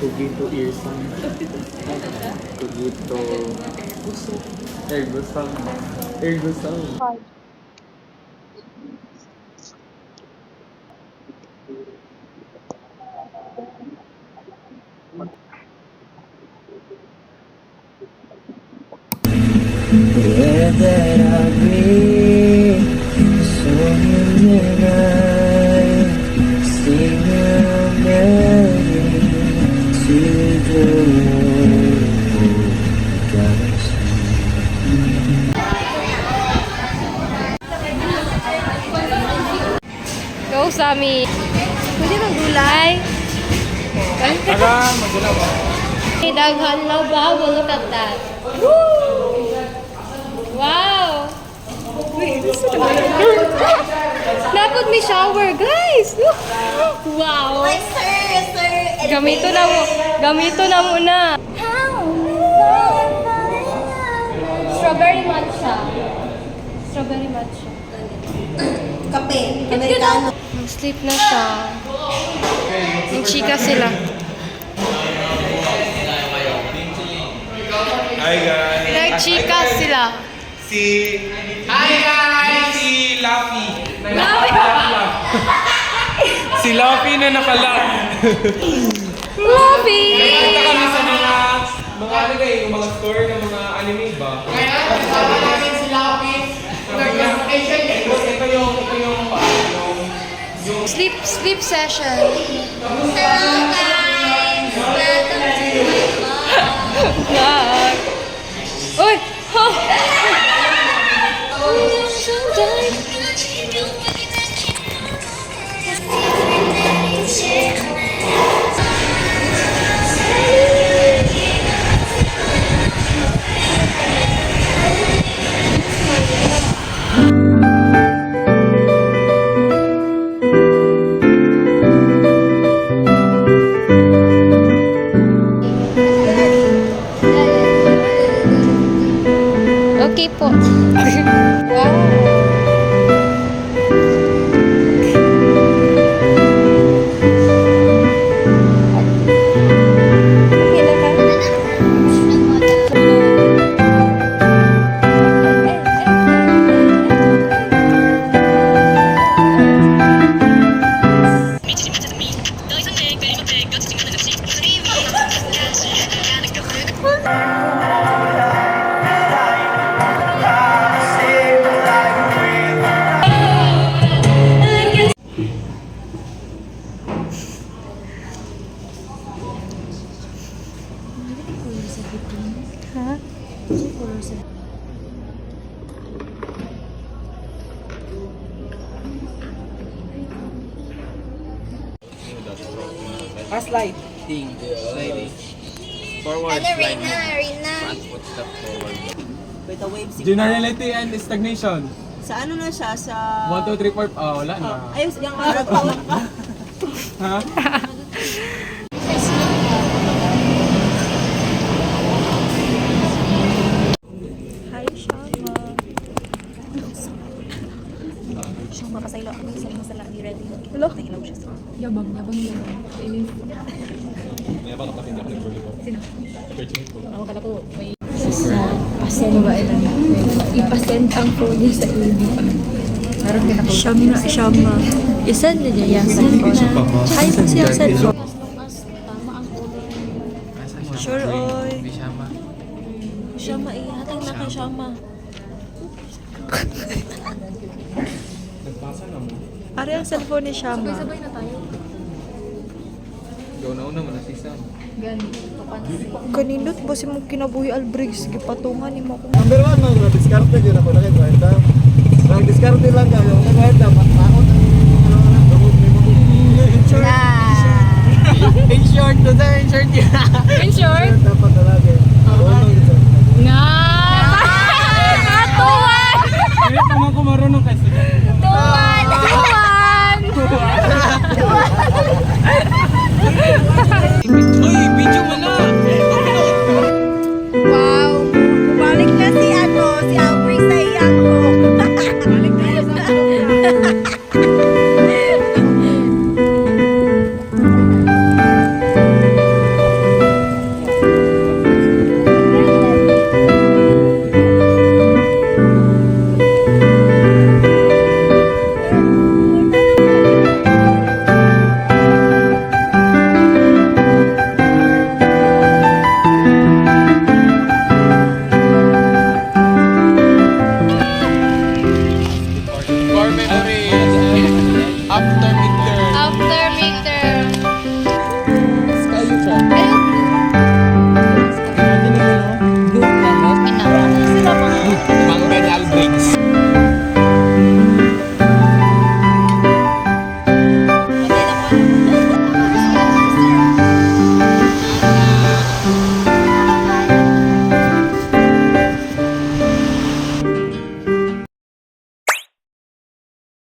Tugito Irsan. Tugito Ergosal. Ergosal. Whether I agree, so you and I sing a melody to the galaxy. Go, Sammy! Pwede mag-gulay? Tara, magulaw ba? Daghan na ba? Look at that. Woo! Wow! Dapat may shower, guys! Wow! Sir! Gamito na mo. Gamito na muna. Strawberry matcha. Strawberry matcha. Kape. Amerikano. Sleep na siya. Nagchika sila. Hi guys! Nagchika sila. Hi guys! Si Laffy. Si Laffy na nakala. Lovey! Punta kami sa mga ano kayo, yung mga store ng mga anime ba? Ngayon, kasama namin si Lapi. Ito yung Sleep session. Hello guys! Welcome to my Vlog. Uy! Oh! Okay po. Wow. Okay na ba? Ha? Slide. Sliding. Forward Ano, Rina? Wait, a wave si Generality and stagnation. Sa ano na siya? Sa... 1, 2, 3, 4. Ah, wala na. Ayos, yung harap ko. Ha? Hi, Shama. Shama, pasaylo ako sa mga salang ready. Hello? Nagilaw siya sa... Yabang. Inis. May baka patindak ng burlito. Sino? Ako kala ko may pasend ba ipasend ang phone niya sa email. Meron din ako. Shama. Isend na niya yung cellphone. Ay, po siya cellphone. Tama ang color. Sure, oy. Shama, hatag na kay Shama. Nagpasa na mo. Ari ang cellphone ni Shama. Sabay na tayo. Gauna-una mo na si Sam. Gani. Kanindot ba si mong kinabuhi Albriggs? Gipatungan ni mo ko. Number 1 man, na-discarte yun ako na kayo. Nag-discarte lang ka, yung nag-discarte, matakot ang In short, to sir, in short yun. In short? dapat talaga.